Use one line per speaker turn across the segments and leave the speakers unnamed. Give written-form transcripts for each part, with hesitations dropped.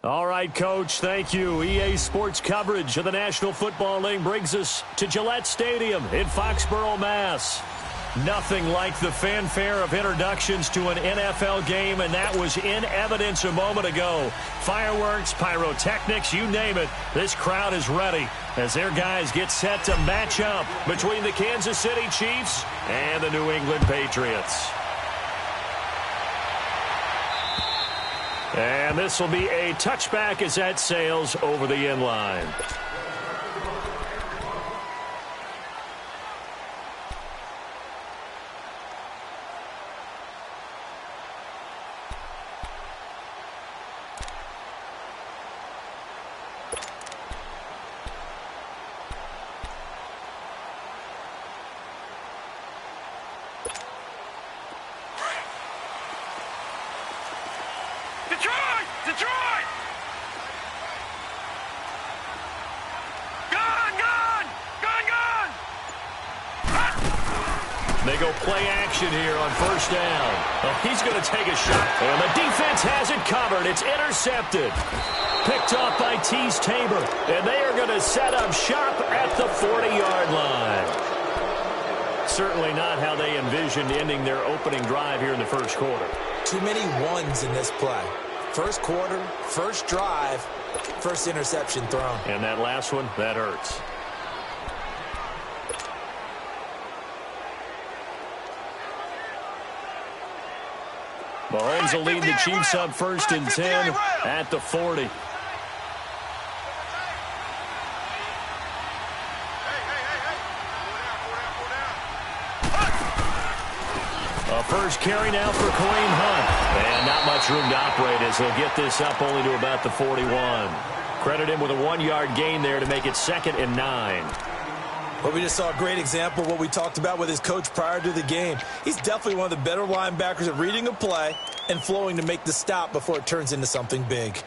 All right, Coach, thank you. EA Sports coverage of the National Football League brings us to Gillette Stadium in Foxborough, Mass. Nothing like the fanfare of introductions to an NFL game, and that was in evidence a moment ago. Fireworks, pyrotechnics, you name it. This crowd is ready as their guys get set to match up between the Kansas City Chiefs and the New England Patriots. And this will be a touchback as that sails over the end line.
Detroit! Gone!
They go play action here on first down. Oh, he's going to take a shot. And the defense has it covered. It's intercepted. Picked off by Tease Tabor. And they are going to set up shop at the 40-yard line. Certainly not how they envisioned ending their opening drive here in the first quarter.
Too many ones in this play. First quarter, first drive, first interception thrown.
And that last one, that hurts. Mahomes will lead the Chiefs up first and 10 at the 40. A first carry now for Kareem Hunt. And not much room to operate as he'll get this up only to about the 41. Credit him with a 1-yard gain there to make it 2nd and 9.
Well, we just saw a great example of what we talked about with his coach prior to the game. He's definitely one of the better linebackers at reading a play and flowing to make the stop before it turns into something big.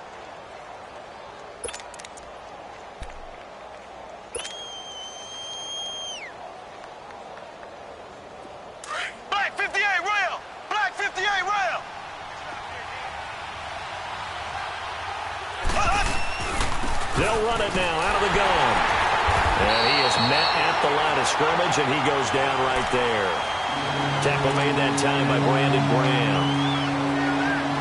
They'll run it now out of the gun. And he is met at the line of scrimmage, and he goes down right there. Tackle made that time by Brandon Graham.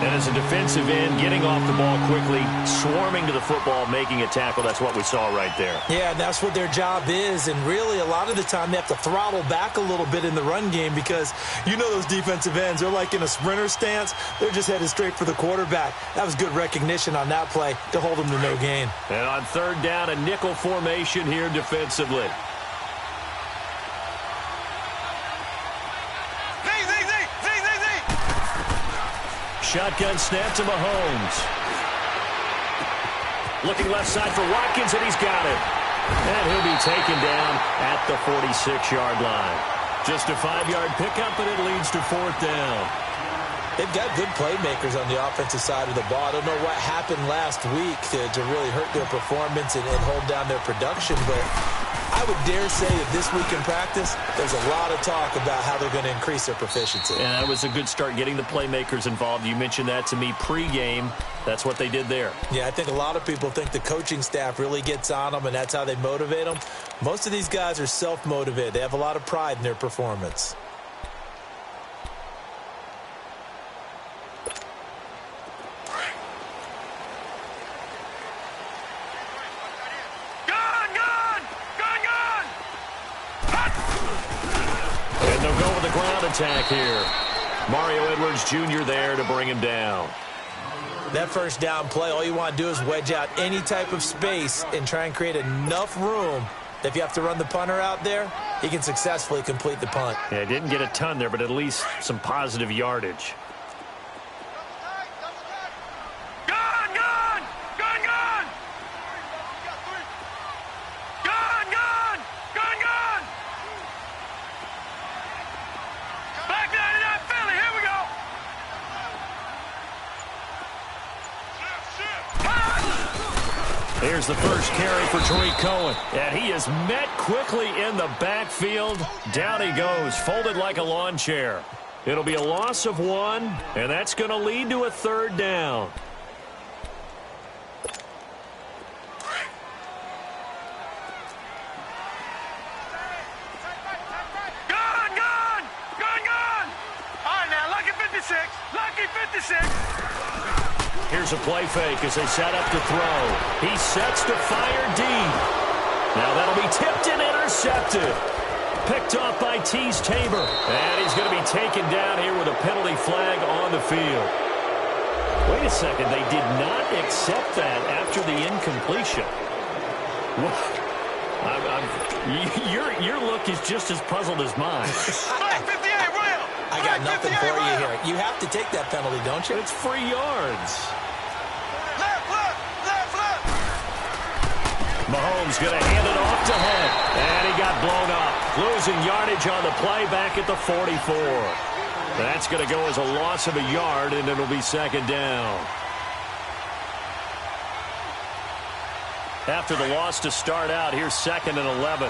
And as a defensive end, getting off the ball quickly, swarming to the football, making a tackle, that's what we saw right there.
Yeah, that's what their job is. And really, a lot of the time, they have to throttle back a little bit in the run game because you know those defensive ends, they're like in a sprinter stance. They're just headed straight for the quarterback. That was good recognition on that play to hold them to no gain.
And on third down, a nickel formation here defensively. Shotgun snap to Mahomes. Looking left side for Watkins, and he's got it. And he'll be taken down at the 46-yard line. Just a 5-yard pickup, and it leads to 4th down.
They've got good playmakers on the offensive side of the ball. I don't know what happened last week to really hurt their performance and hold down their production, but I would dare say that this week in practice, there's a lot of talk about how they're going to increase their proficiency.
And that was a good start, getting the playmakers involved. You mentioned that to me pregame. That's what they did there.
Yeah, I think a lot of people think the coaching staff really gets on them, and that's how they motivate them. Most of these guys are self-motivated. They have a lot of pride in their performance.
Attack here. Mario Edwards Jr. there to bring him down.
That first down play, all you want to do is wedge out any type of space and try and create enough room that if you have to run the punter out there, he can successfully complete the punt.
Yeah, didn't get a ton there, but at least some positive yardage. Here's the first carry for Tariq Cohen. And he is met quickly in the backfield. Down he goes, folded like a lawn chair. It'll be a loss of 1, and that's going to lead to a 3rd down. Here's a play fake as they set up to throw. He sets to fire deep. Now that'll be tipped and intercepted. Picked off by Tease Tabor. And he's going to be taken down here with a penalty flag on the field. Wait a second. They did not accept that after the incompletion. Your look is just as puzzled as mine.
I got nothing for you here. You have to take that penalty, don't you?
It's free yards.
Left.
Mahomes going to hand it off to Hunt. And he got blown up. Losing yardage on the play back at the 44. That's going to go as a loss of a yard, and it'll be second down. After the loss to start out, here's 2nd and 11.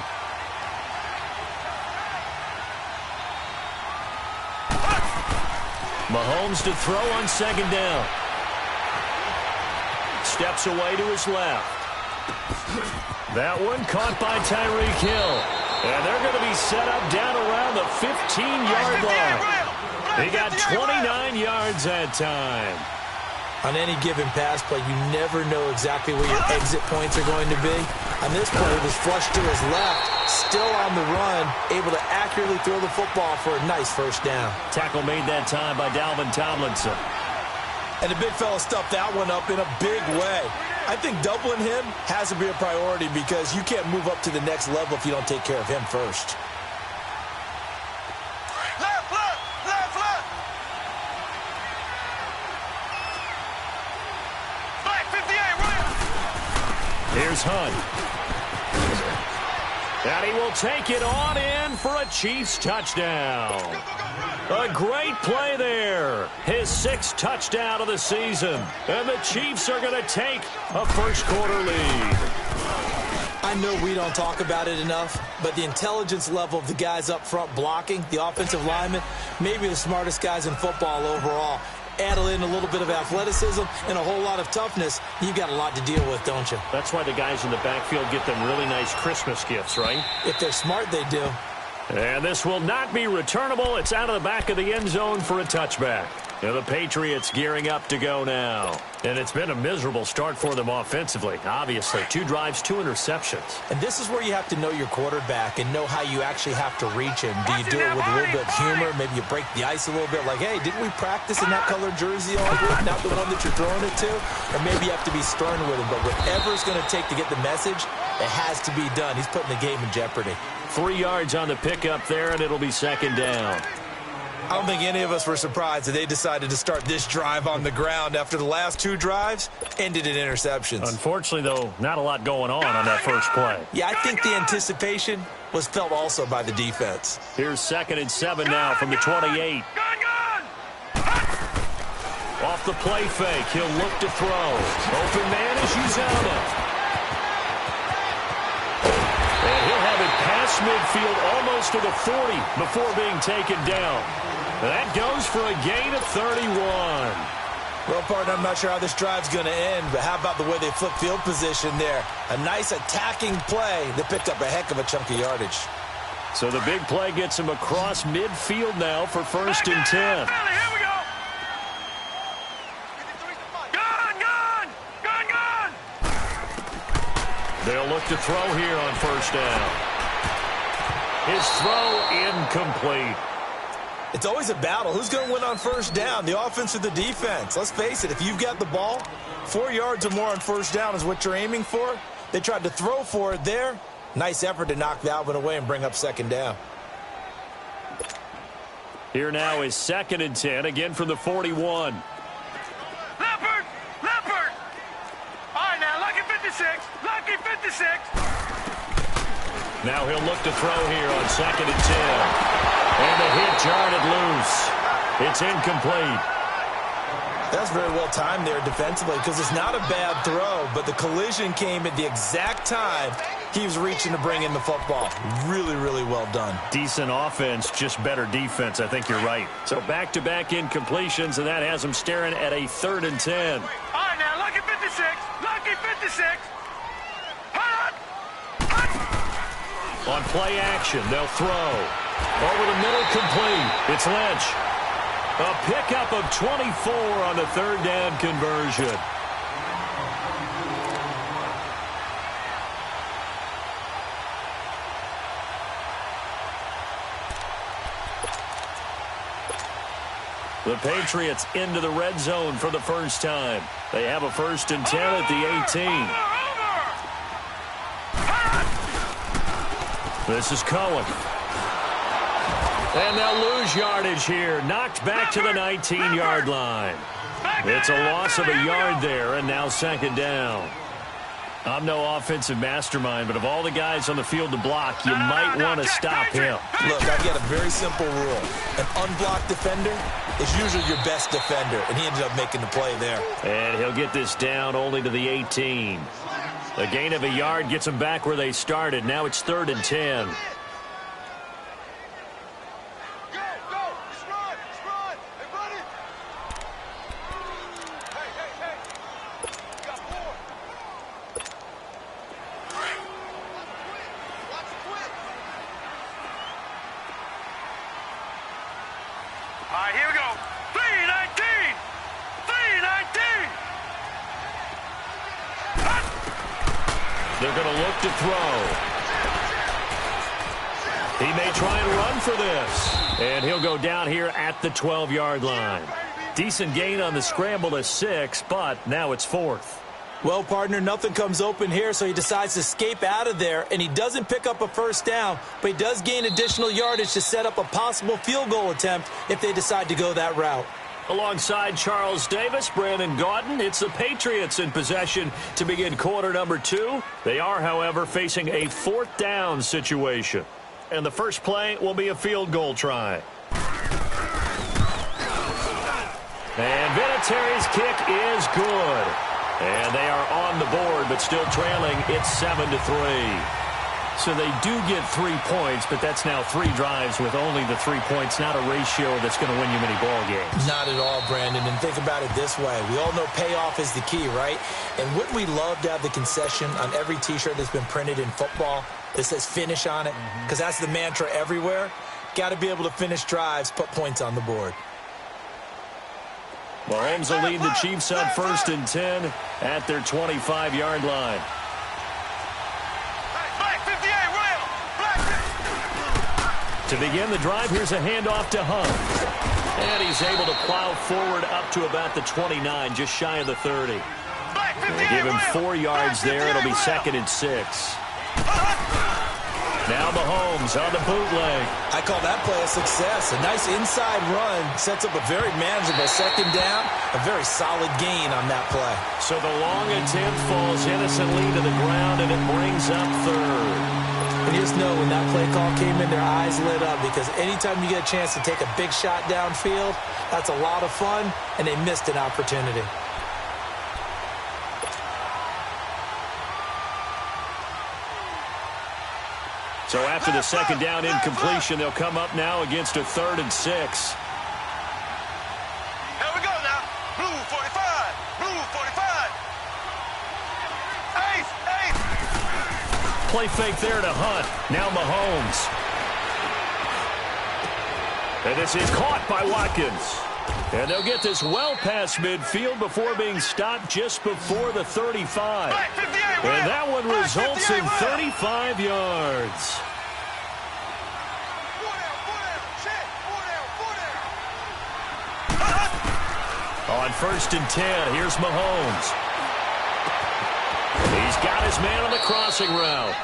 Mahomes to throw on 2nd down. Steps away to his left. That one caught by Tyreek Hill. And they're going to be set up down around the 15-yard line. He got 29 yards that time.
On any given pass play, you never know exactly where your exit points are going to be. On this play, it was flushed to his left, still on the run, able to accurately throw the football for a nice first down.
Tackle made that time by Dalvin Tomlinson.
And the big fella stuffed that one up in a big way. I think doubling him has to be a priority because you can't move up to the next level if you don't take care of him first.
Here's Hunt. And he will take it on in for a Chiefs touchdown. A great play there. His 6th touchdown of the season. And the Chiefs are going to take a first-quarter lead.
I know we don't talk about it enough, but the intelligence level of the guys up front blocking, the offensive linemen, maybe the smartest guys in football overall. Add in a little bit of athleticism and a whole lot of toughness, you've got a lot to deal with, don't you?
That's why the guys in the backfield get them really nice Christmas gifts, right?
If they're smart, they do.
And this will not be returnable. It's out of the back of the end zone for a touchback. Now the Patriots gearing up to go now. And it's been a miserable start for them offensively, obviously. 2 drives, 2 interceptions.
And this is where you have to know your quarterback and know how you actually have to reach him. Do you do it with a little bit of humor? Maybe you break the ice a little bit like, hey, didn't we practice in that colored jersey all week? Not the one that you're throwing it to? Or maybe you have to be stern with him. But whatever it's going to take to get the message, it has to be done. He's putting the game in jeopardy.
3 yards on the pickup there, and it'll be second down.
I don't think any of us were surprised that they decided to start this drive on the ground after the last 2 drives ended in interceptions.
Unfortunately, though, not a lot going on that first play.
Yeah, I think the anticipation was felt also by the defense.
Here's 2nd and 7 now from the 28. Off the play fake, he'll look to throw. Open man is Uzama. And he'll have it past midfield almost to the 40 before being taken down. That goes for a gain of 31.
Well, partner, I'm not sure how this drive's going to end, but how about the way they flip field position there? A nice attacking play that picked up a heck of a chunk of yardage.
So the big play gets him across midfield now for 1st and 10.
Here we go. Gun.
They'll look to throw here on 1st down. His throw incomplete.
It's always a battle. Who's going to win on 1st down, the offense or the defense? Let's face it, if you've got the ball, 4 yards or more on 1st down is what you're aiming for. They tried to throw for it there. Nice effort to knock that one away and bring up 2nd down.
Here now is 2nd and 10, again from the 41.
Leopard. All right, now, lucky 56.
Now he'll look to throw here on 2nd and 10. And the hit jarred loose. It's incomplete.
That's very well timed there defensively because it's not a bad throw, but the collision came at the exact time he was reaching to bring in the football. Really, really well done.
Decent offense, just better defense. I think you're right. So back-to-back incompletions, and that has him staring at a 3rd and 10.
All right, now, lucky 56.
On play action, they'll throw. Over the middle, complete. It's Lynch. A pickup of 24 on the third down conversion. The Patriots into the red zone for the first time. They have a 1st and 10 at the 18. This is Cohen. And they'll lose yardage here. Knocked back to the 19-yard line. It's a loss of a yard there, and now 2nd down. I'm no offensive mastermind, but of all the guys on the field to block, you might want to stop him.
Look, I've got a very simple rule. An unblocked defender is usually your best defender, and he ended up making the play there.
And he'll get this down only to the 18. A gain of a yard gets them back where they started. Now it's 3rd and 10.
All right, here we go. 319! 319!
They're going to look to throw. He may try and run for this. And he'll go down here at the 12-yard line. Decent gain on the scramble to 6, but now it's 4th.
Well, partner, nothing comes open here, so he decides to escape out of there, and he doesn't pick up a 1st down, but he does gain additional yardage to set up a possible field goal attempt if they decide to go that route.
Alongside Charles Davis, Brandon Gaudin, it's the Patriots in possession to begin quarter number 2. They are, however, facing a 4th down situation. And the first play will be a field goal try. And Vinatieri's kick is good. And they are on the board, but still trailing. It's 7-3. So they do get 3 points, but that's now 3 drives with only the 3 points, not a ratio that's going to win you many ball games.
Not at all, Brandon. And think about it this way. We all know payoff is the key, right? And wouldn't we love to have the concession on every T-shirt that's been printed in football that says finish on it? Because that's the mantra everywhere. Got to be able to finish drives, put points on the board.
Mahomes will lead the Chiefs on 1st and 10 at their 25-yard line. To begin the drive, here's a handoff to Hunt. And he's able to plow forward up to about the 29, just shy of the 30. They give him 4 yards there. It'll be 2nd and 6. Now Mahomes on the bootleg.
I call that play a success. A nice inside run sets up a very manageable 2nd down. A very solid gain on that play.
So the long attempt falls innocently to the ground, and it brings up 3rd.
And you just know when that play call came in, their eyes lit up, because anytime you get a chance to take a big shot downfield, that's a lot of fun, and they missed an opportunity.
So after the 2nd down incompletion, they'll come up now against a 3rd and 6.
Here we go now. Blue 45. Blue 45. Ace.
Play fake there to Hunt. Now Mahomes. And this is caught by Watkins. And they'll get this well past midfield before being stopped just before the 35. And that one results in 35 yards. On 1st and 10, here's Mahomes. He's got his man on the crossing route.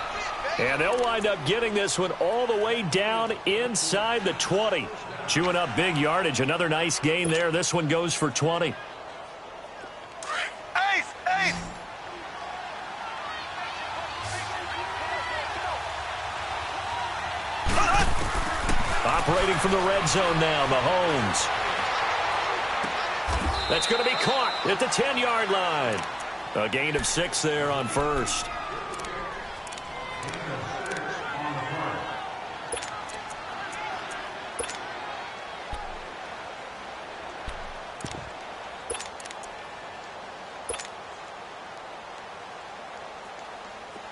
And they'll wind up getting this one all the way down inside the 20. Chewing up big yardage. Another nice gain there. This one goes for 20.
Ace.
Operating from the red zone now, Mahomes. That's going to be caught at the 10-yard line. A gain of 6 there on 1st.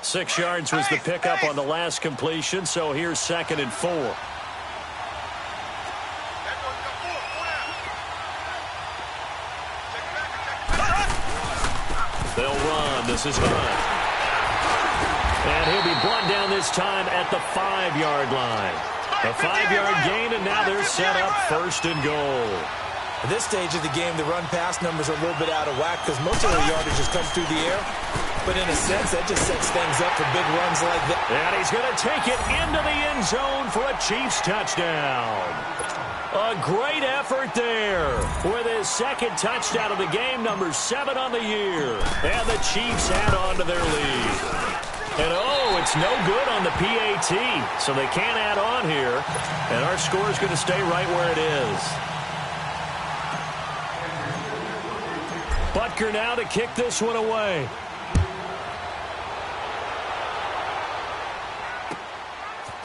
Six yards was the pickup on the last completion, so here's 2nd and 4. They'll run. This is Hunt. And he'll be brought down this time at the 5-yard line. A 5-yard gain, and now they're set up 1st and goal.
At this stage of the game, the run-pass numbers are a little bit out of whack because most of their yardage just comes through the air. But in a sense, that just sets things up for big runs like that.
And he's going to take it into the end zone for a Chiefs touchdown. A great effort there with his 2nd touchdown of the game, number 7 on the year. And the Chiefs add on to their lead. And, oh, it's no good on the PAT, so they can't add on here. And our score is going to stay right where it is. Butker now to kick this one away.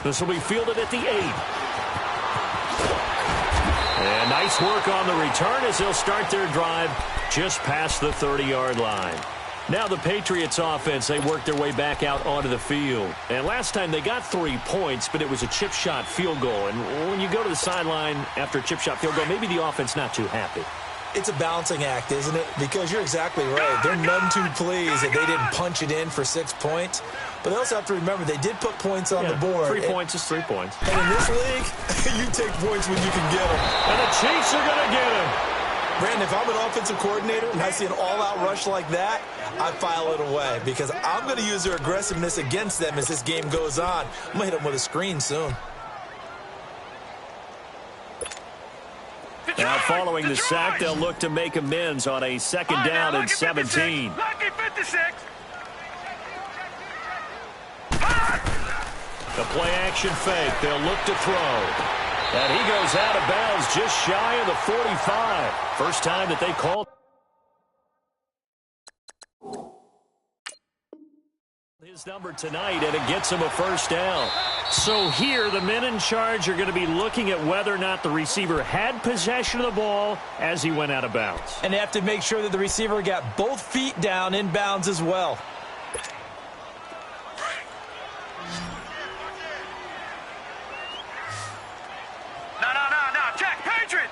This will be fielded at the 8. And nice work on the return as they'll start their drive just past the 30-yard line. Now the Patriots offense, they worked their way back out onto the field. And last time they got 3 points, but it was a chip shot field goal. And when you go to the sideline after a chip shot field goal, maybe the offense not too happy.
It's a balancing act, isn't it? Because you're exactly right. They're none too pleased that they didn't punch it in for 6 points. But they also have to remember they did put points on the board.
3 points is 3 points.
And in this league, you take points when you can get them.
And the Chiefs are going to get them.
Brandon, if I'm an offensive coordinator and I see an all-out rush like that, I file it away because I'm going to use their aggressiveness against them as this game goes on. I'm going to hit them with a screen soon.
Now following the sack, they'll look to make amends on a 2nd down and 17.
Lucky 56.
The play-action fake. They'll look to throw. And he goes out of bounds just shy of the 45. First time that they called his number tonight, and it gets him a 1st down. So here, the men in charge are going to be looking at whether or not the receiver had possession of the ball as he went out of bounds.
And they have to make sure that the receiver got both feet down in bounds as well.
No. Check. Patriot.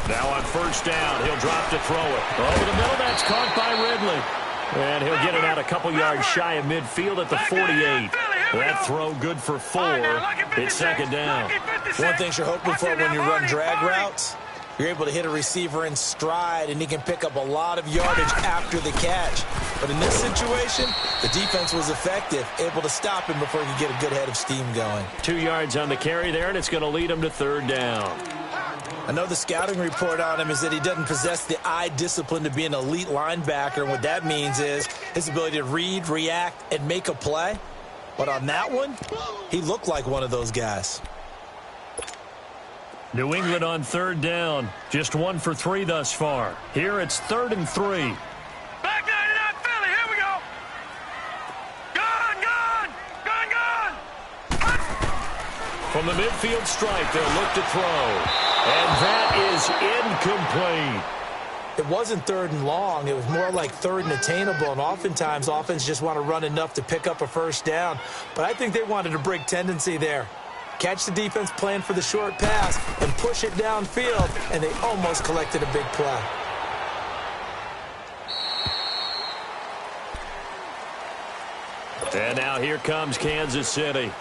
Now on 1st down, he'll drop to throw it. Over the middle, that's caught by Ridley. And he'll get it out a couple yards shy of midfield at the 48. That throw good for 4. It's 2nd down.
One thing you're hoping for when you run drag routes, you're able to hit a receiver in stride, and he can pick up a lot of yardage after the catch. But in this situation, the defense was effective, able to stop him before he could get a good head of steam going.
2 yards on the carry there, and it's going to lead him to 3rd down.
I know the scouting report on him is that he doesn't possess the eye discipline to be an elite linebacker, and what that means is his ability to read, react, and make a play. But on that one, he looked like one of those guys.
New England on 3rd down. Just 1 for 3 thus far. Here it's 3rd and 3.
Back 99 Philly. Here we go. Gone.
From the midfield stripe, they'll look to throw. And that is incomplete.
It wasn't 3rd and long. It was more like 3rd and attainable, and oftentimes offense just want to run enough to pick up a 1st down. But I think they wanted a break tendency there. Catch the defense playing for the short pass and push it downfield, and they almost collected a big play.
And now here comes Kansas City.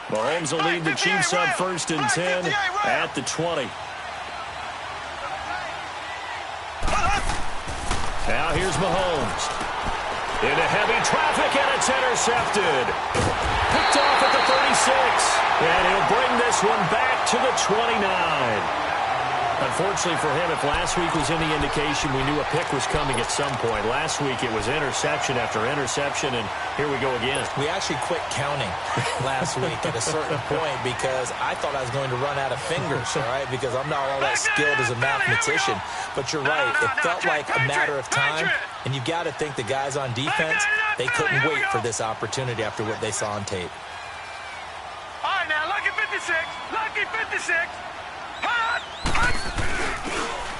Mahomes will lead the Chiefs on 1st and 10 at the 20. Now here's Mahomes. Into heavy traffic, and it's intercepted. Picked off at the 36. And he'll bring this one back to the 29. Unfortunately for him, if last week was any indication, we knew a pick was coming at some point. Last week it was interception after interception, and here we go again.
We actually quit counting last week at a certain point because I thought I was going to run out of fingers, all right, because I'm not all that skilled as a mathematician. But you're right. It felt like a matter of time, and you've got to think the guys on defense, they couldn't wait for this opportunity after what they saw on tape.
All right, now, lucky 56. Lucky 56.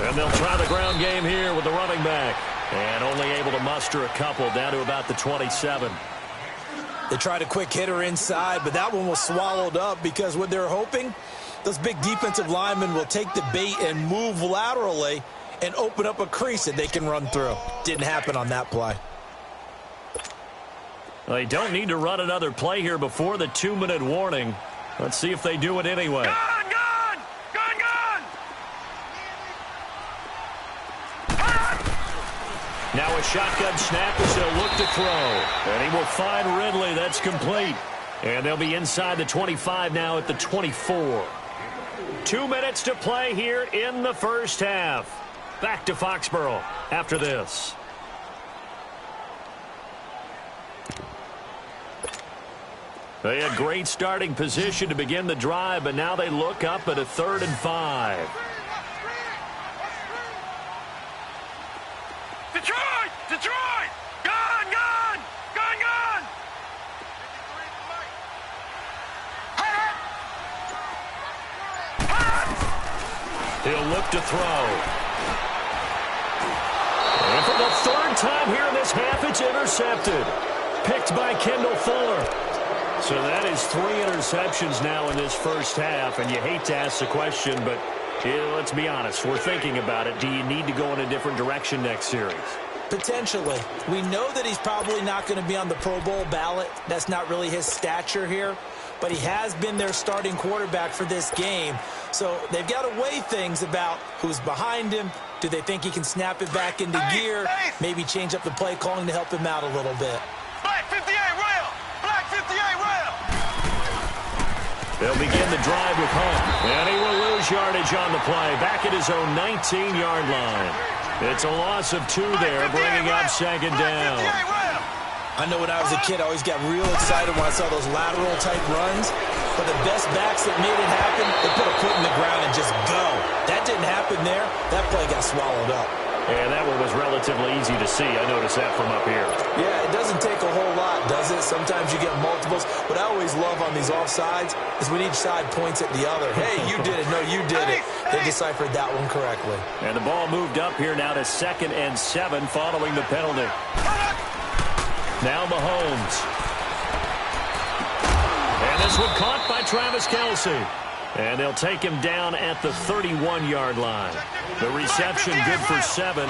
And they'll try the ground game here with the running back. And only able to muster a couple down to about the 27.
They tried a quick hitter inside, but that one was swallowed up because what they're hoping, those big defensive linemen will take the bait and move laterally and open up a crease that they can run through. Didn't happen on that play.
They don't need to run another play here before the 2-minute warning. Let's see if they do it anyway.
Gun, gun! Gun, gun!
Now a shotgun snap as they'll look to throw. And he will find Ridley. That's complete. And they'll be inside the 25 now at the 24. 2 minutes to play here in the first half. Back to Foxborough after this. They had great starting position to begin the drive, but now they look up at a 3rd and 5.
Detroit! Detroit! Gun, gun! Gun, gun!
He'll look to throw. And for the 3rd time here in this half, it's intercepted. Picked by Kendall Fuller. So that is 3 interceptions now in this first half, and you hate to ask the question, but let's be honest, we're thinking about it. Do you need to go in a different direction next series?
Potentially. We know that he's probably not going to be on the Pro Bowl ballot. That's not really his stature here, but he has been their starting quarterback for this game. So they've got to weigh things about who's behind him. Do they think he can snap it back into gear? Maybe change up the play calling to help him out a little bit.
Black 58 rail! Black 58 rail!
They'll begin the drive with Hunt. And he will lose yardage on the play. Back at his own 19-yard line. It's a loss of 2 there, bringing up 2nd down.
I know when I was a kid, I always got real excited when I saw those lateral-type runs. But the best backs that made it happen, they put a foot in the ground and just go. That didn't happen there. That play got swallowed up.
And that one was relatively easy to see. I noticed that from up here.
Yeah, it doesn't take a whole lot, does it? Sometimes you get multiples. What I always love on these offsides is when each side points at the other. Hey, you did it. No, you did it. They deciphered that one correctly.
And the ball moved up here now to 2nd and 7 following the penalty. Now Mahomes. And this one caught by Travis Kelce. And they'll take him down at the 31-yard line. The reception good for 7.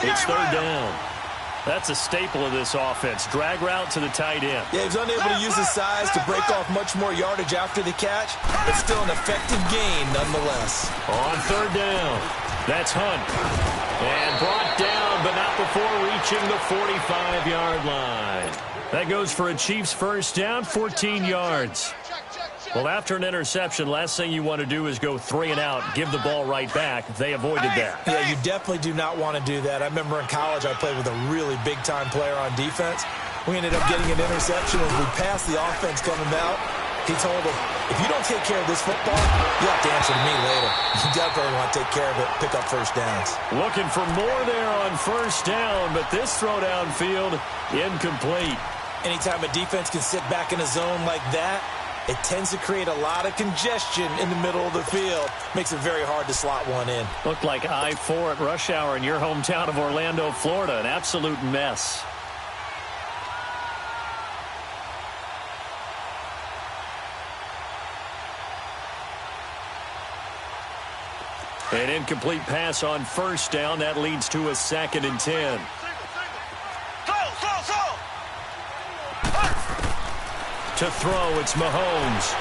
It's 3rd down. That's a staple of this offense. Drag route to the tight end.
Yeah, he's unable to use his size to break off much more yardage after the catch, but still an effective gain nonetheless.
On 3rd down, that's Hunt. And brought down, but not before reaching the 45-yard line. That goes for a Chiefs first down, 14 yards. Well, after an interception, last thing you want to do is go 3 and out, give the ball right back. They avoided that.
Yeah, you definitely do not want to do that. I remember in college I played with a really big-time player on defense. We ended up getting an interception as we passed the offense coming out. He told him, if you don't take care of this football, you have to answer to me later. You definitely want to take care of it, pick up first downs.
Looking for more there on first down, but this throw downfield incomplete.
Anytime a defense can sit back in a zone like that, it tends to create a lot of congestion in the middle of the field. Makes it very hard to slot one in.
Looked like I-4 at rush hour in your hometown of Orlando, Florida. An absolute mess. An incomplete pass on first down. That leads to a 2nd and 10. To throw, it's Mahomes.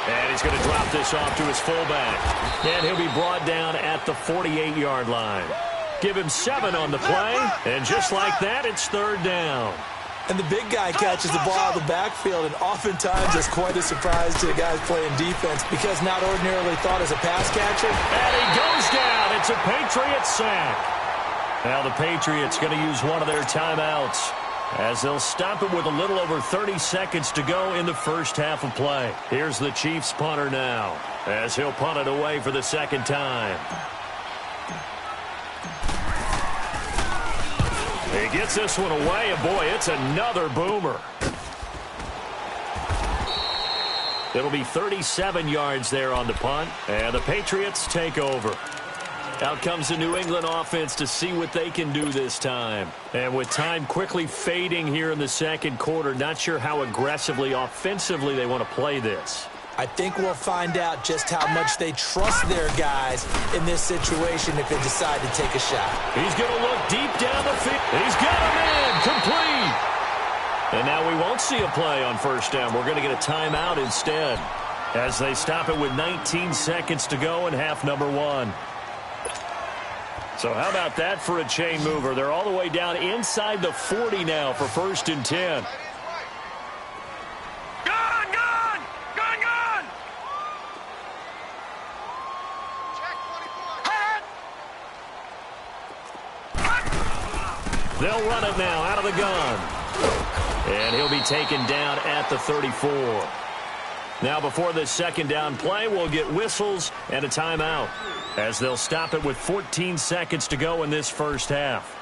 And he's going to drop this off to his fullback. And he'll be brought down at the 48-yard line. Give him 7 on the play. And just like that, it's 3rd down.
And the big guy catches the ball out of the backfield, and oftentimes it's quite a surprise to the guys playing defense because not ordinarily thought as a pass catcher.
And he goes down. It's a Patriots sack. Now the Patriots going to use one of their timeouts as they'll stop it with a little over 30 seconds to go in the first half of play. Here's the Chiefs punter now as he'll punt it away for the 2nd time. He gets this one away, and boy, it's another boomer. It'll be 37 yards there on the punt, and the Patriots take over. Out comes the New England offense to see what they can do this time. And with time quickly fading here in the second quarter, not sure how aggressively, offensively they want to play this.
I think we'll find out just how much they trust their guys in this situation if they decide to take a shot.
He's going to look deep down the field. He's got him in. Complete. And now we won't see a play on first down. We're going to get a timeout instead as they stop it with 19 seconds to go in half number one. So how about that for a chain mover? They're all the way down inside the 40 now for 1st and 10. They'll run it now out of the gun. And he'll be taken down at the 34. Now before this second down play, we'll get whistles and a timeout as they'll stop it with 14 seconds to go in this first half.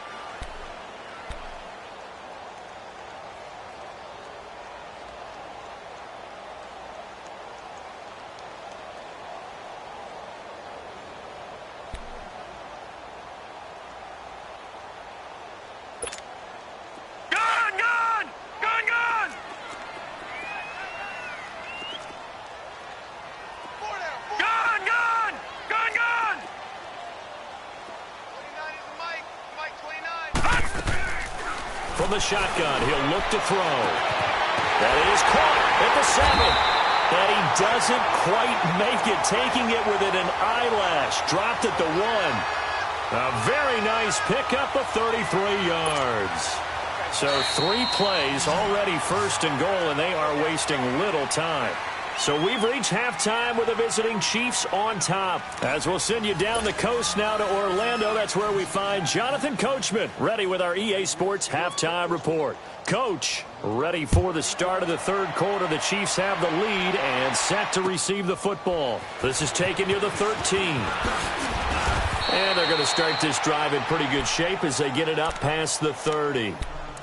From the shotgun, he'll look to throw. That is caught at the 7. And he doesn't quite make it, taking it within an eyelash. Dropped at the 1. A very nice pickup of 33 yards. So 3 plays, already 1st and goal, and they are wasting little time. So we've reached halftime with the visiting Chiefs on top. As we'll send you down the coast now to Orlando, that's where we find Jonathan Coachman, ready with our EA Sports halftime report. Coach, ready for the start of the third quarter. The Chiefs have the lead and set to receive the football. This is taken near the 13. And they're going to start this drive in pretty good shape as they get it up past the 30.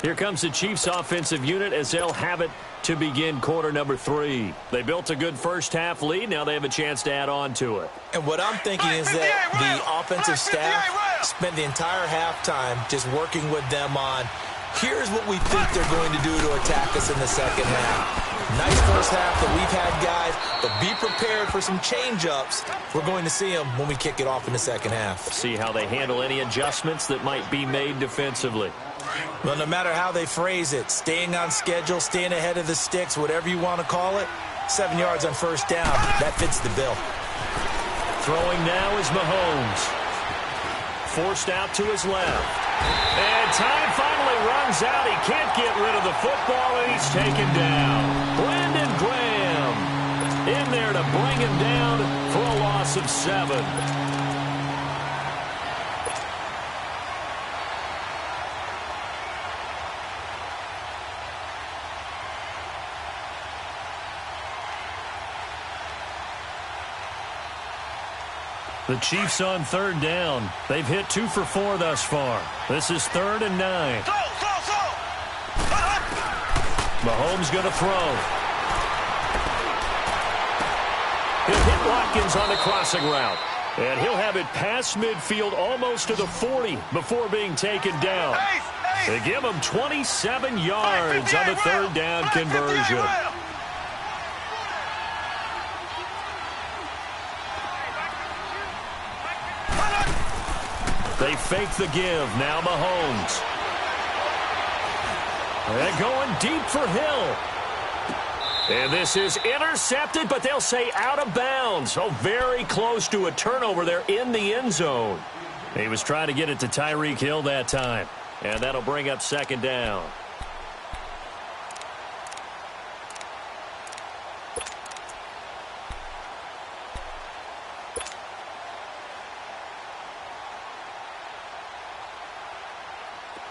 Here comes the Chiefs offensive unit as they'll have it to begin quarter number 3. They built a good first half lead. Now they have a chance to add on to it.
And what I'm thinking is that the offensive staff spent the entire halftime just working with them on, here's what we think they're going to do to attack us in the second half. Nice first half that we've had, guys, but be prepared for some change-ups. We're going to see them when we kick it off in the second half.
See how they handle any adjustments that might be made defensively.
Well, no matter how they phrase it, staying on schedule, staying ahead of the sticks, whatever you want to call it, 7 yards on first down, that fits the bill.
Throwing now is Mahomes. Forced out to his left. And time finally runs out. He can't get rid of the football, and he's taken down. Brandon Graham in there to bring him down for a loss of 7. The Chiefs on 3rd down. They've hit 2 for 4 thus far. This is 3rd and 9. Mahomes going to throw. He'll hit Watkins on the crossing route. And he'll have it past midfield almost to the 40 before being taken down. They give him 27 yards on the 3rd down conversion. They fake the give. Now Mahomes. They're going deep for Hill. And this is intercepted, but they'll say out of bounds. So very close to a turnover there in the end zone. He was trying to get it to Tyreek Hill that time. And that'll bring up 2nd down.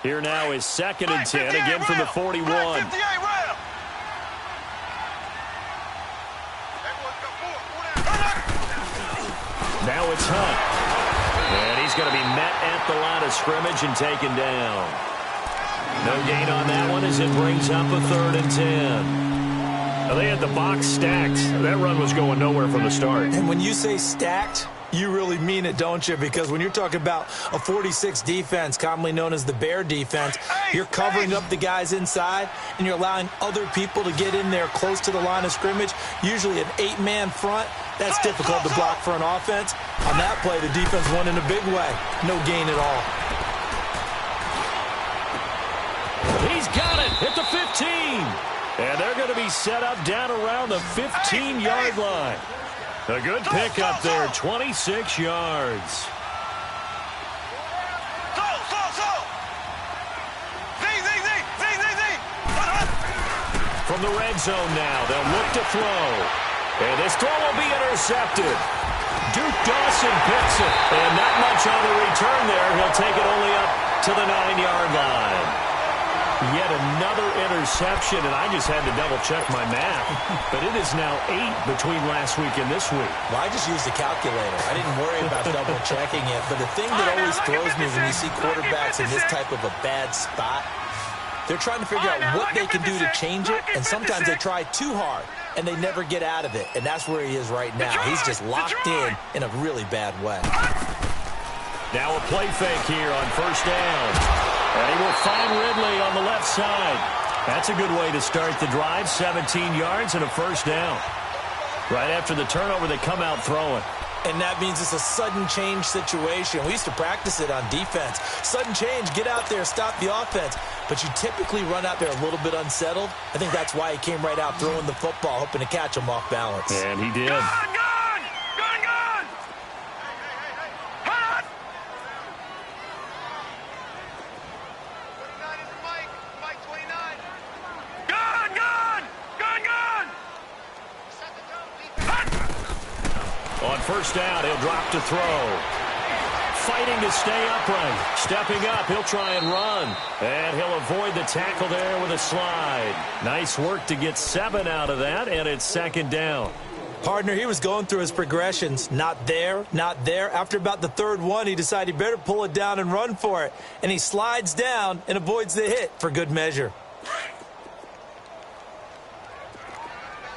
Here now is 2nd and 10, again from the 41. Now it's Hunt. And he's going to be met at the line of scrimmage and taken down. No gain on that one as it brings up a 3rd and 10. Now they had the box stacked. That run was going nowhere from the start.
And when you say stacked, You really mean it, don't you? Because when you're talking about a 46 defense, commonly known as the Bear defense, you're covering up the guys inside, and you're allowing other people to get in there close to the line of scrimmage, usually an 8-man front. That's difficult to block for an offense. On that play, the defense won in a big way. No gain at all.
He's got it at the 15. And they're going to be set up down around the 15-yard line. A good pickup there, 26 yards. From the red zone now, they'll look to throw. And this throw will be intercepted. Duke Dawson picks it. And not much on the return there. He'll take it only up to the 9-yard line. Yet another interception, and I just had to double-check my math. But it is now 8 between last week and this week.
Well, I just used a calculator. I didn't worry about double-checking it. But the thing that always throws me when you see quarterbacks in this type of a bad spot, they're trying to figure out what they can do to change it, and sometimes they try too hard, and they never get out of it. And that's where he is right now. He's just locked in a really bad way.
Now a play fake here on first down. And he will find Ridley on the left side. That's a good way to start the drive. 17 yards and a first down. Right after the turnover, they come out throwing.
And that means it's a sudden change situation. We used to practice it on defense. Sudden change, get out there, stop the offense. But you typically run out there a little bit unsettled. I think that's why he came right out throwing the football, hoping to catch him off balance.
And he did. On first down, he'll drop to throw. Fighting to stay upright. Stepping up, he'll try and run. And he'll avoid the tackle there with a slide. Nice work to get 7 out of that, and it's second down.
Partner, he was going through his progressions. Not there, not there. After about the third one, he decided he better pull it down and run for it. And he slides down and avoids the hit for good measure.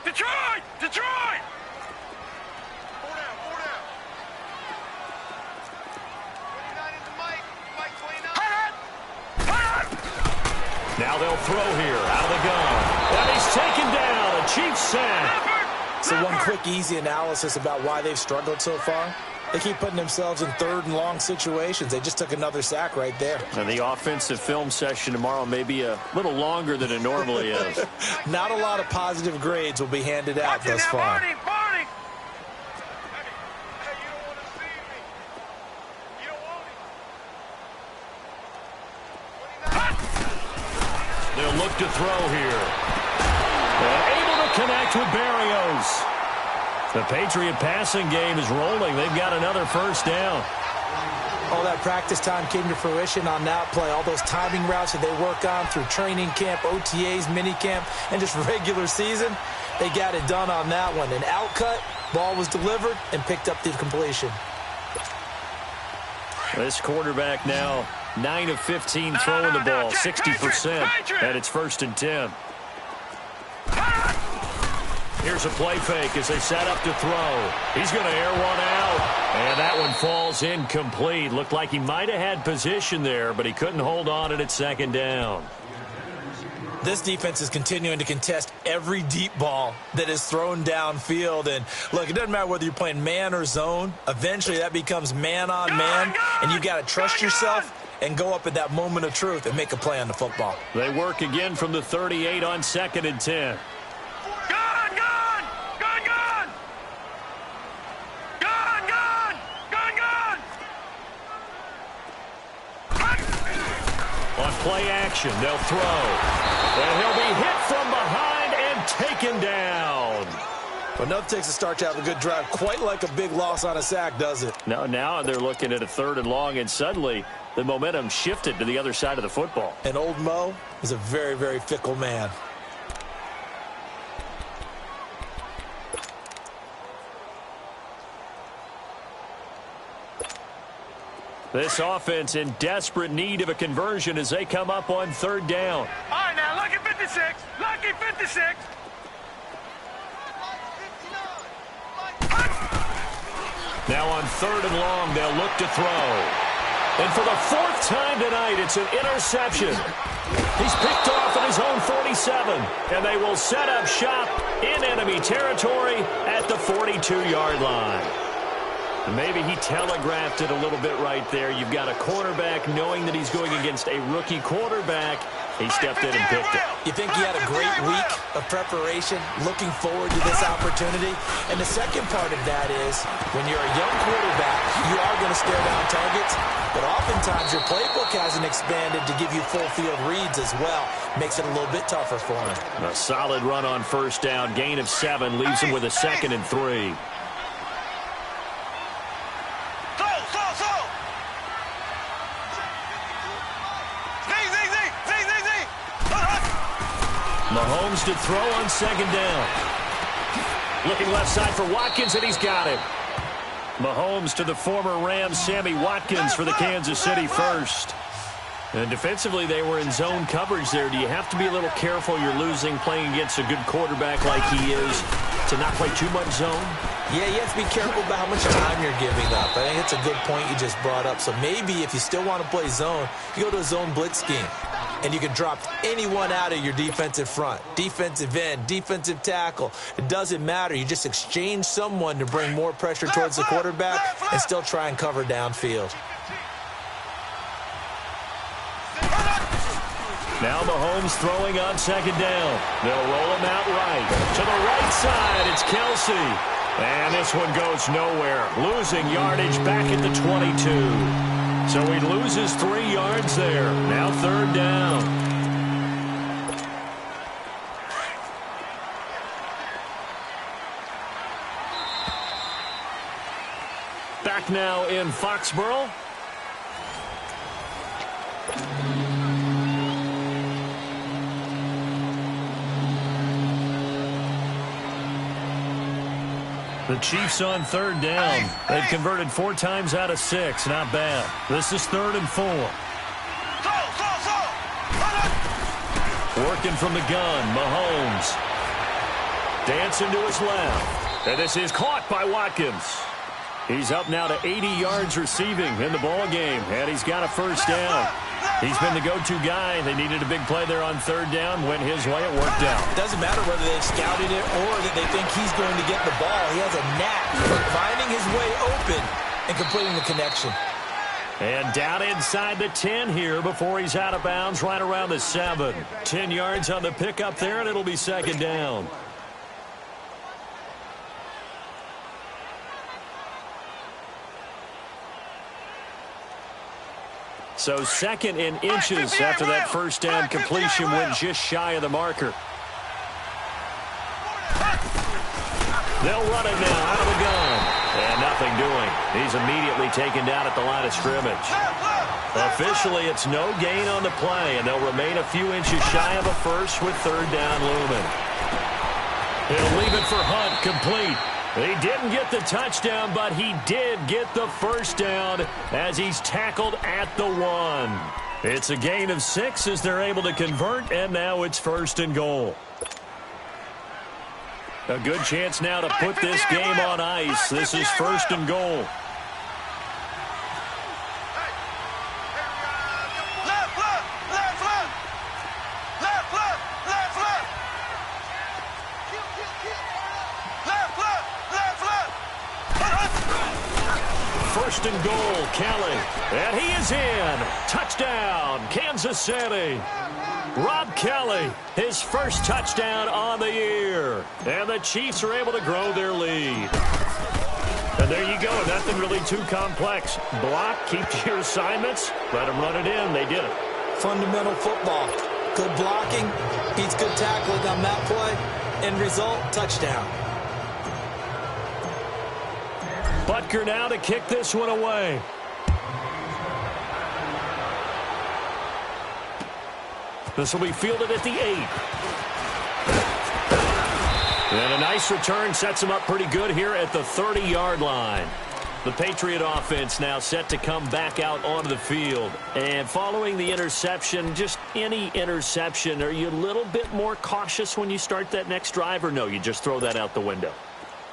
Detroit! Detroit!
Now they'll throw here out of the gun. And he's taken down. A Chiefs sack.
So one quick, easy analysis about why they've struggled so far. They keep putting themselves in third and long situations. They just took another sack right there.
And the offensive film session tomorrow may be a little longer than it normally is.
Not a lot of positive grades will be handed out thus far.
They'll look to throw here. Able to connect with Berrios. The Patriot passing game is rolling. They've got another first down.
All that practice time came to fruition on that play. All those timing routes that they work on through training camp, OTAs, minicamp, and just regular season, they got it done on that one. An out cut, ball was delivered, and picked up the completion.
This quarterback now 9 of 15 throwing the ball, 60%, and it's 1st and 10. Here's a play fake as they set up to throw. He's going to air one out, and that one falls incomplete. Looked like he might have had position there, but he couldn't hold on it at second down.
This defense is continuing to contest every deep ball that is thrown downfield. And, look, it doesn't matter whether you're playing man or zone. Eventually that becomes man on man, and you got to trust yourself and go up at that moment of truth and make a play on the football.
They work again from the 38 on 2nd and 10. On play action, they'll throw. And he'll be hit from behind and taken down.
But enough takes a start to have a good drive. Quite like a big loss on a sack, does it?
Now they're looking at a 3rd and long, and suddenly the momentum shifted to the other side of the football.
And old Mo is a very, very fickle man.
This offense in desperate need of a conversion as they come up on 3rd down.
All right, now, lucky 56. Lucky 56.
Now on 3rd and long, they'll look to throw. And for the 4th time tonight, it's an interception. He's picked off at his own 47, and they will set up shop in enemy territory at the 42-yard line. And maybe he telegraphed it a little bit right there. You've got a cornerback knowing that he's going against a rookie quarterback. He stepped in and picked it.
You think he had a great week of preparation, looking forward to this opportunity? And the second part of that is, when you're a young quarterback, you are going to stare down targets, but oftentimes your playbook hasn't expanded to give you full field reads as well. Makes it a little bit tougher for him.
A solid run on 1st down, gain of 7, leaves him with a 2nd and 3. Mahomes to throw on 2nd down. Looking left side for Watkins, and he's got him. Mahomes to the former Rams, Sammy Watkins, for the Kansas City first. And defensively, they were in zone coverage there. Do you have to be a little careful? You're losing playing against a good quarterback like he is to not play too much zone?
Yeah, you have to be careful about how much time you're giving up. I think it's a good point you just brought up. So maybe if you still want to play zone, you go to a zone blitz scheme. And you can drop anyone out of your defensive front, defensive end, defensive tackle. It doesn't matter. You just exchange someone to bring more pressure towards the quarterback and still try and cover downfield.
Now Mahomes throwing on 2nd down. They'll roll him out right. To the right side, it's Kelsey. And this one goes nowhere. Losing yardage back at the 22. So he loses 3 yards there. Now 3rd down. Back now in Foxborough. The Chiefs on 3rd down. They've converted 4 times out of 6. Not bad. This is 3rd and 4. Working from the gun, Mahomes. Dancing to his left. And this is caught by Watkins. He's up now to 80 yards receiving in the ball game, and he's got a 1st down. He's been the go-to guy. They needed a big play there on 3rd down. Went his way. It worked out.
Doesn't matter whether they've scouted it or that they think he's going to get the ball. He has a knack for finding his way open and completing the connection.
And down inside the 10 here before he's out of bounds right around the 7. 10 yards on the pickup there, and it'll be 2nd down. So 2nd in inches after that 1st down completion went just shy of the marker. They'll run it now out of the gun. And nothing doing. He's immediately taken down at the line of scrimmage. Officially, it's no gain on the play, and they'll remain a few inches shy of a 1st with 3rd down looming. He'll leave it for Hunt, complete. He didn't get the touchdown, but he did get the 1st down as he's tackled at the 1. It's a gain of 6 as they're able to convert, and now it's 1st and goal. A good chance now to put this game on ice. This is 1st and goal. First and goal, Kelly. And he is in. Touchdown, Kansas City. Rob Kelly, his first touchdown on the year. And the Chiefs are able to grow their lead. And there you go. Nothing really too complex. Block, keep to your assignments, let them run it in. They did it.
Fundamental football. Good blocking, beats good tackling on that play. End result, touchdown.
Butker now to kick this one away. This will be fielded at the 8. And a nice return sets him up pretty good here at the 30-yard line. The Patriot offense now set to come back out onto the field. And following the interception, just any interception, are you a little bit more cautious when you start that next drive, or no, you just throw that out the window?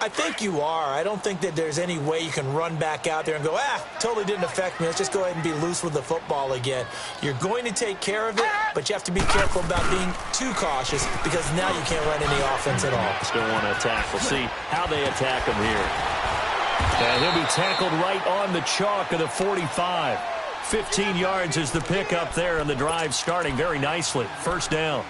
I think you are. I don't think that there's any way you can run back out there and go, totally didn't affect me. Let's just go ahead and be loose with the football again. You're going to take care of it, but you have to be careful about being too cautious because now you can't run any offense at all.
Still want to attack. We'll see how they attack him here. And he'll be tackled right on the chalk of the 45. 15 yards is the pickup there, and the drive starting very nicely. First down.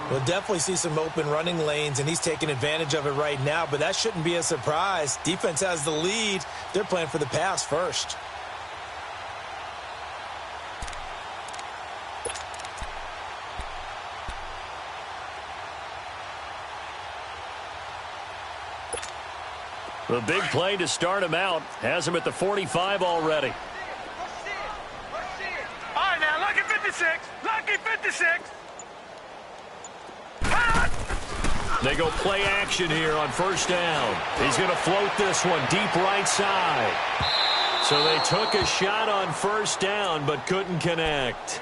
We'll definitely see some open running lanes, and he's taking advantage of it right now, but that shouldn't be a surprise. Defense has the lead. They're playing for the pass first.
The big play to start him out has him at the 45 already.
All right, now, lucky 56. Lucky 56.
They go play action here on first down. He's going to float this one deep right side. So they took a shot on first down but couldn't connect.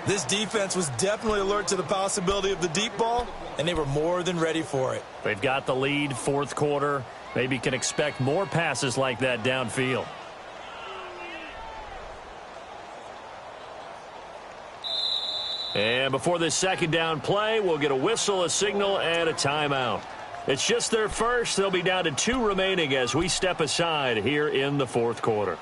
This defense was definitely alert to the possibility of the deep ball, and they were more than ready for it.
They've got the lead, fourth quarter. Maybe can expect more passes like that downfield. And before this second down play, we'll get a whistle, a signal, and a timeout. It's just their first. They'll be down to 2 remaining as we step aside here in the fourth quarter.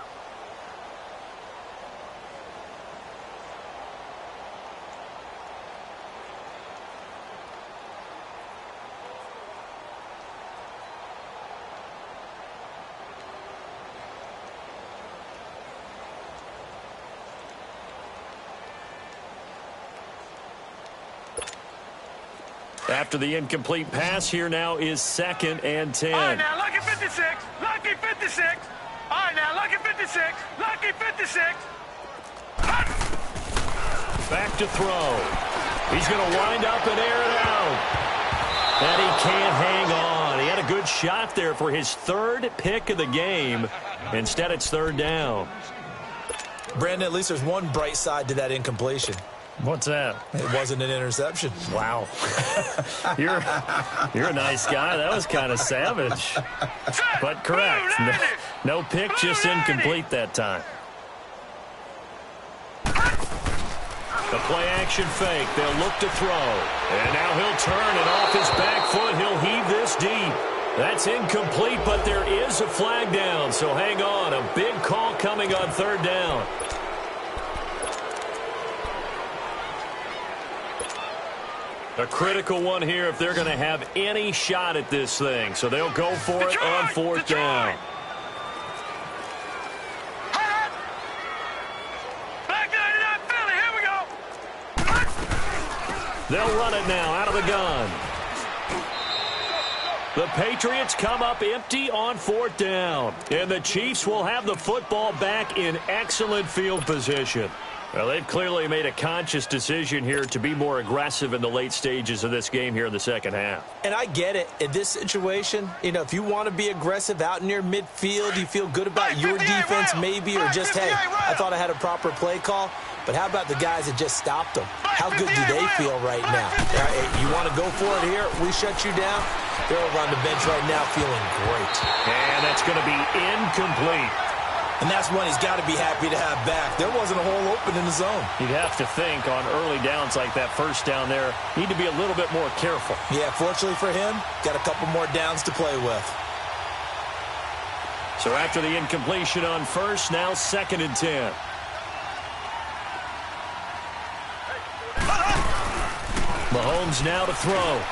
After the incomplete pass, here now is 2nd and 10.
All right, now, lucky 56. Lucky 56. All right, now, lucky 56. Lucky 56.
Back to throw. He's going to wind up and air it out. And he can't hang on. He had a good shot there for his 3rd pick of the game. Instead, it's 3rd down.
Brandon, at least there's one bright side to that incompletion.
What's that?
It wasn't an interception.
Wow. You're a nice guy. That was kind of savage. But correct. No pick, just incomplete that time. The play-action fake. They'll look to throw. And now he'll turn, and off his back foot, he'll heave this deep. That's incomplete, but there is a flag down, so hang on. A big call coming on 3rd down. A critical one here if they're going to have any shot at this thing. So they'll go for it on 4th down.
Back 99 Philly, here we go.
They'll run it now out of the gun. The Patriots come up empty on 4th down. And the Chiefs will have the football back in excellent field position. Well, they've clearly made a conscious decision here to be more aggressive in the late stages of this game here in the second half.
And I get it. In this situation, if you want to be aggressive out near midfield, you feel good about your defense maybe, or just, hey, I thought I had a proper play call. But how about the guys that just stopped them? How good do they feel right now? You want to go for it here? We shut you down? They're over on the bench right now feeling great.
And that's going to be incomplete.
And that's one he's got to be happy to have back. There wasn't a hole open in the zone.
You'd have to think on early downs like that first down there, need to be a little bit more careful.
Yeah, fortunately for him, got a couple more downs to play with.
So after the incompletion on first, now 2nd and 10. Mahomes now to throw.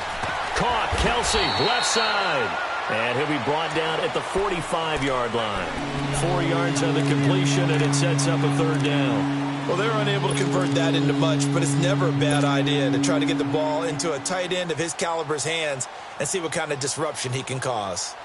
Caught, Kelsey, left side. And he'll be brought down at the 45-yard line. 4 yards on the completion, and it sets up a 3rd down.
Well, they're unable to convert that into much, but it's never a bad idea to try to get the ball into a tight end of his caliber's hands and see what kind of disruption he can cause.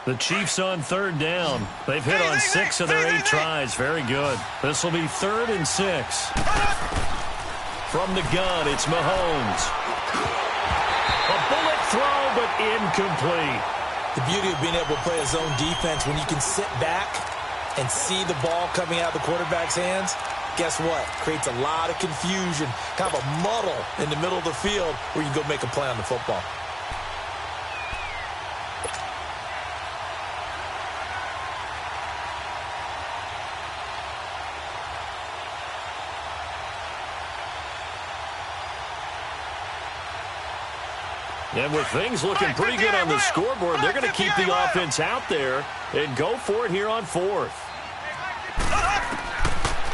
The Chiefs on 3rd down. They've hit on 6 of their 8 tries. Very good. This will be 3rd and 6. From the gun, it's Mahomes. A bullet throw, but incomplete.
The beauty of being able to play a zone defense when you can sit back and see the ball coming out of the quarterback's hands, guess what? Creates a lot of confusion, kind of a muddle in the middle of the field where you go make a play on the football.
And with things looking pretty good on the scoreboard, they're going to keep the offense out there and go for it here on fourth.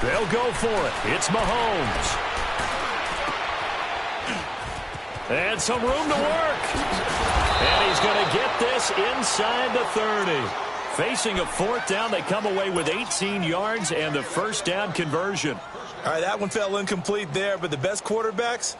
They'll go for it. It's Mahomes. And some room to work. And he's going to get this inside the 30. Facing a fourth down, they come away with 18 yards and the first down conversion.
All right, that one fell incomplete there, but the best quarterbacks,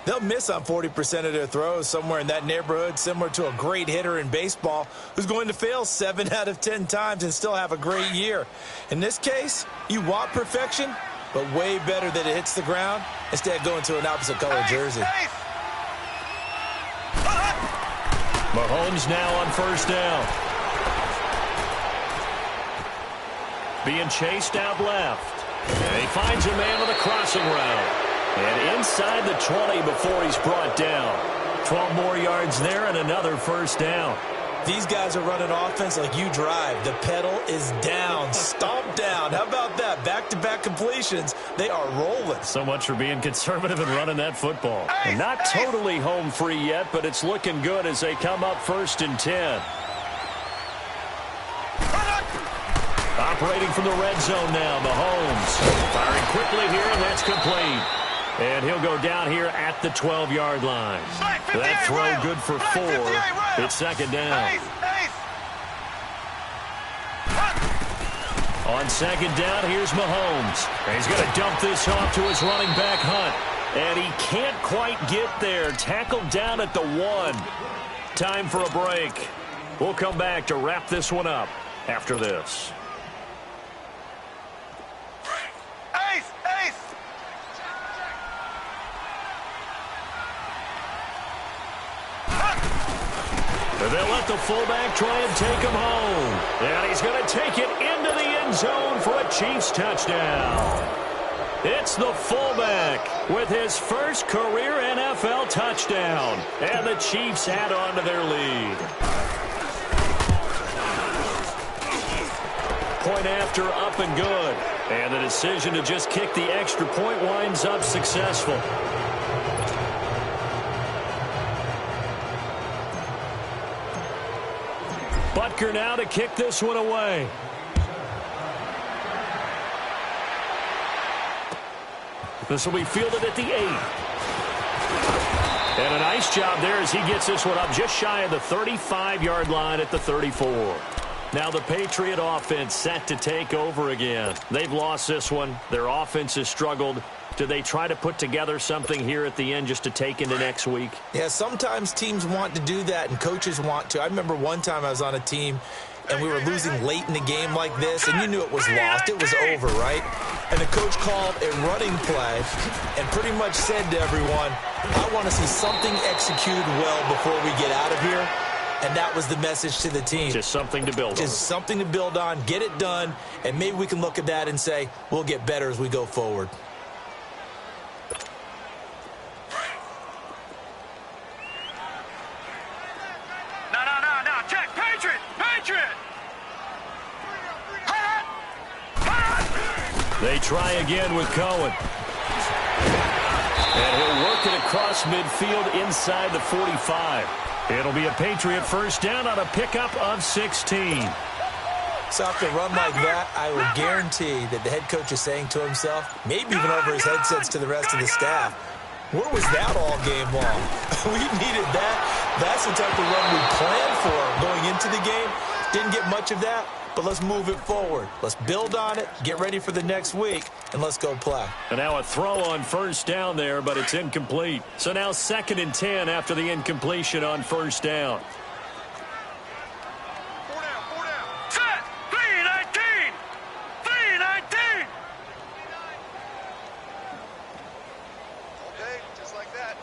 they'll miss on 40% of their throws, somewhere in that neighborhood, similar to a great hitter in baseball who's going to fail 7 out of 10 times and still have a great year. In this case, you want perfection, but way better that it hits the ground instead of going to an opposite color jersey.
Mahomes now on first down. Being chased out left. And he finds a man on the crossing route. And inside the 20 before he's brought down. 12 more yards there and another first down.
These guys are running offense like you drive. The pedal is down, stomped down. How about that? Back-to-back completions. They are rolling.
So much for being conservative and running that football. And not totally home free yet, but it's looking good as they come up 1st and 10. Operating from the red zone now, Mahomes. Firing quickly here, and that's complete. And he'll go down here at the 12-yard line. That throw good for 4. It's 2nd down. On 2nd down, here's Mahomes. And he's going to dump this off to his running back, Hunt. And he can't quite get there. Tackled down at the 1. Time for a break. We'll come back to wrap this one up after this. They'll let the fullback try and take him home. And he's going to take it into the end zone for a Chiefs touchdown. It's the fullback with his first career NFL touchdown. And the Chiefs add on to their lead. Point after, up and good. And the decision to just kick the extra point winds up successful. Butker now to kick this one away. This will be fielded at the 8. And a nice job there as he gets this one up just shy of the 35-yard line at the 34. Now the Patriot offense set to take over again. They've lost this one. Their offense has struggled. Do they try to put together something here at the end just to take into next week?
Yeah, sometimes teams want to do that and coaches want to. I remember one time I was on a team and we were losing late in the game like this, and you knew it was lost. It was over, right? And the coach called a running play and pretty much said to everyone, I want to see something executed well before we get out of here. And that was the message to the team.
Just something to build on.
Just something to build on, get it done, and maybe we can look at that and say, we'll get better as we go forward.
They try again with Cohen. And he'll work it across midfield inside the 45. It'll be a Patriot first down on a pickup of 16.
So after a run like that, I will guarantee that the head coach is saying to himself, maybe even over his headsets to the rest of the staff, where was that all game long? We needed that. That's the type of run we planned for going into the game. Didn't get much of that, but let's move it forward. Let's build on it, get ready for the next week, and let's go play.
And now a throw on first down there, but it's incomplete. So now 2nd and 10 after the incompletion on first down.
Four down. Set. 3-19. 3-19. Okay, just like that.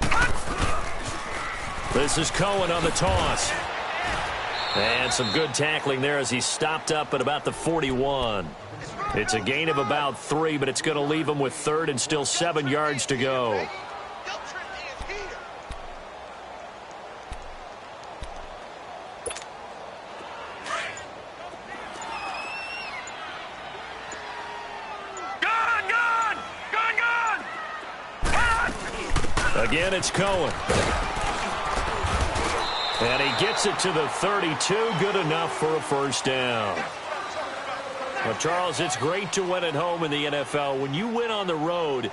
This is Cohen on the toss. And some good tackling there as he stopped up at about the 41. It's a gain of about 3, but it's going to leave them with third and still 7 yards to go. Again, it's Cohen. And he gets it to the 32. Good enough for a first down. Well, Charles, it's great to win at home in the NFL. When you win on the road,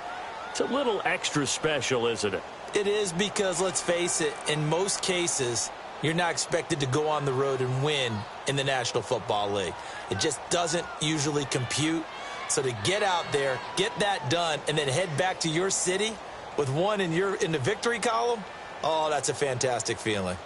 it's a little extra special, isn't it?
It is, because, let's face it, in most cases, you're not expected to go on the road and win in the National Football League. It just doesn't usually compute. So to get out there, get that done, and then head back to your city with one in the victory column, oh, that's a fantastic feeling.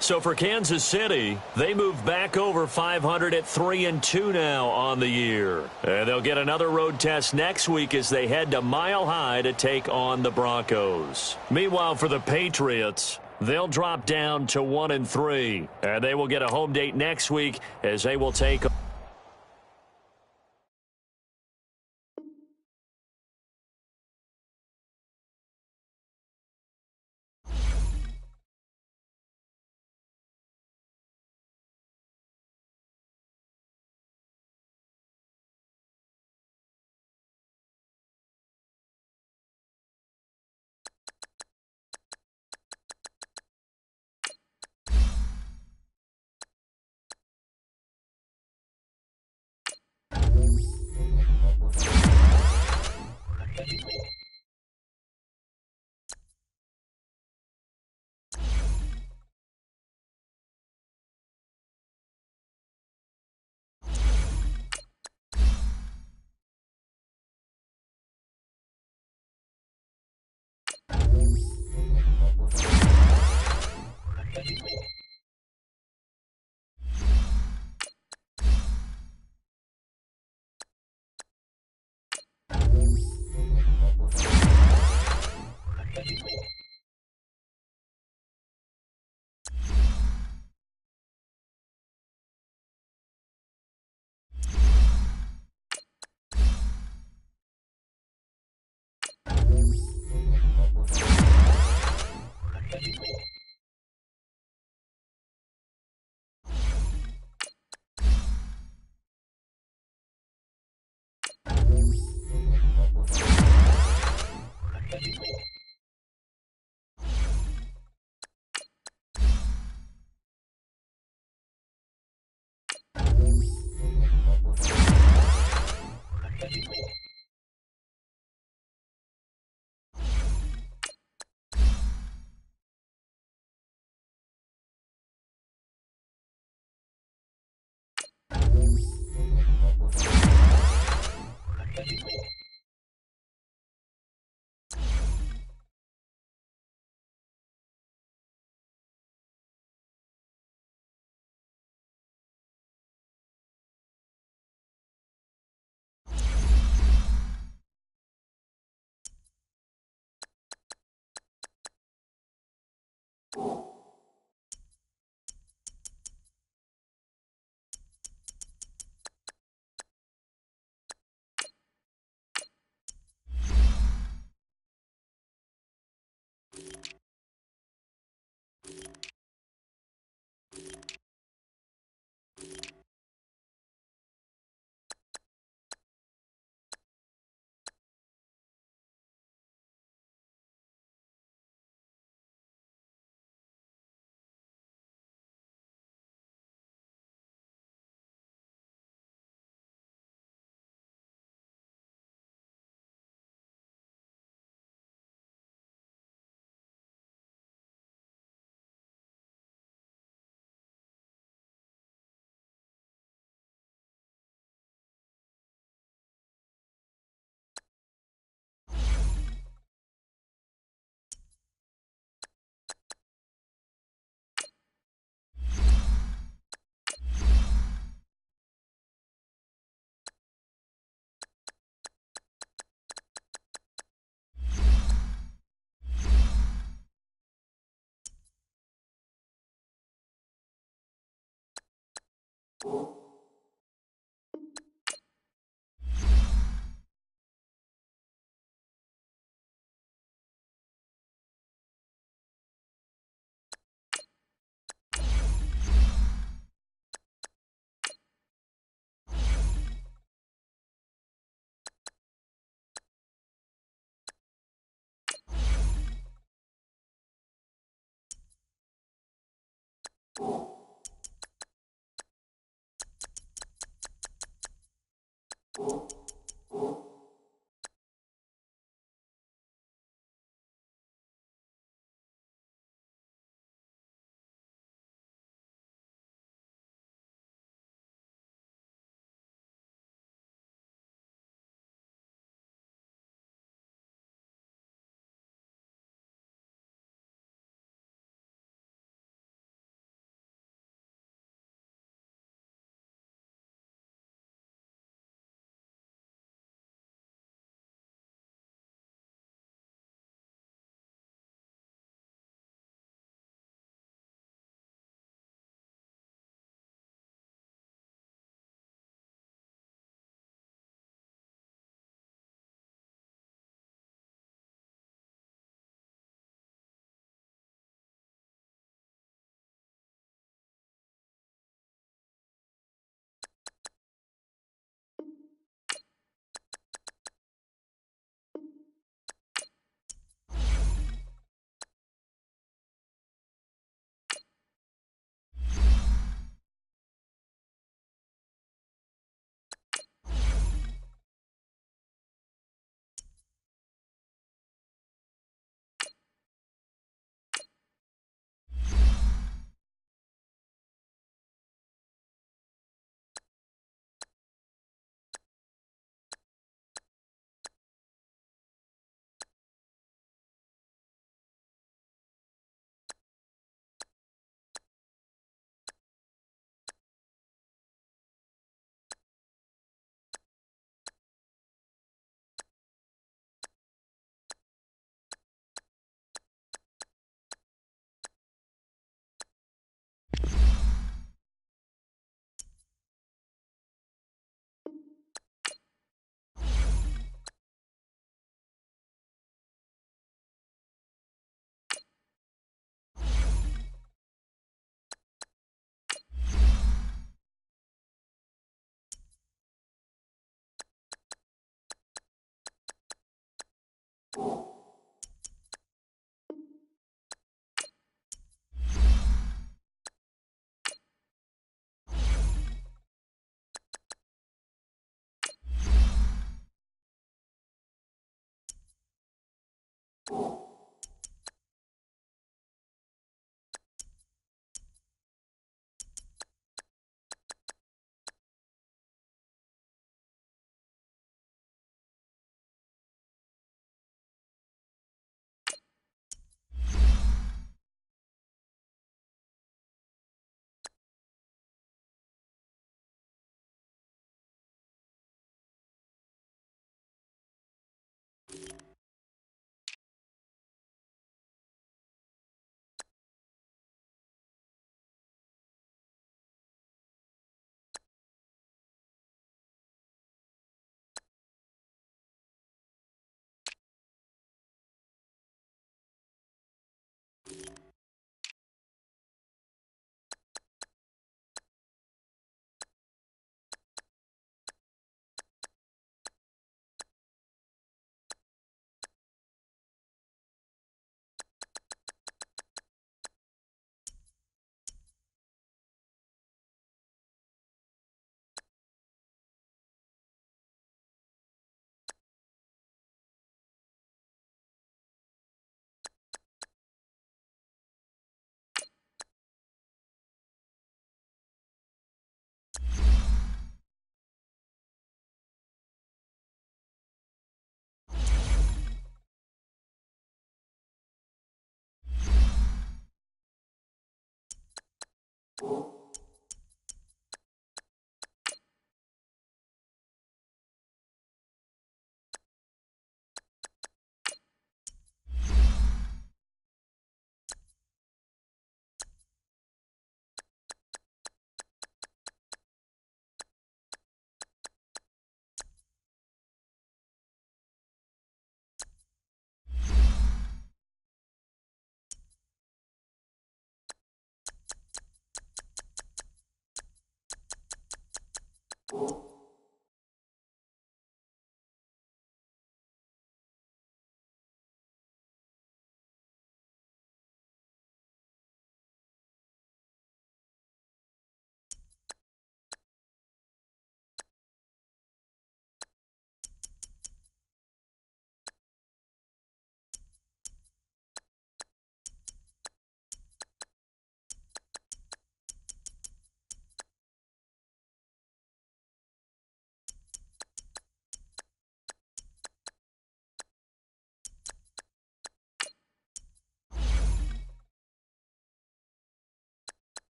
So for Kansas City, they move back over 500 at 3-2 now on the year. And they'll get another road test next week as they head to Mile High to take on the Broncos. Meanwhile, for the Patriots, they'll drop down to 1-3. And they will get a home date next week as they will take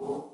you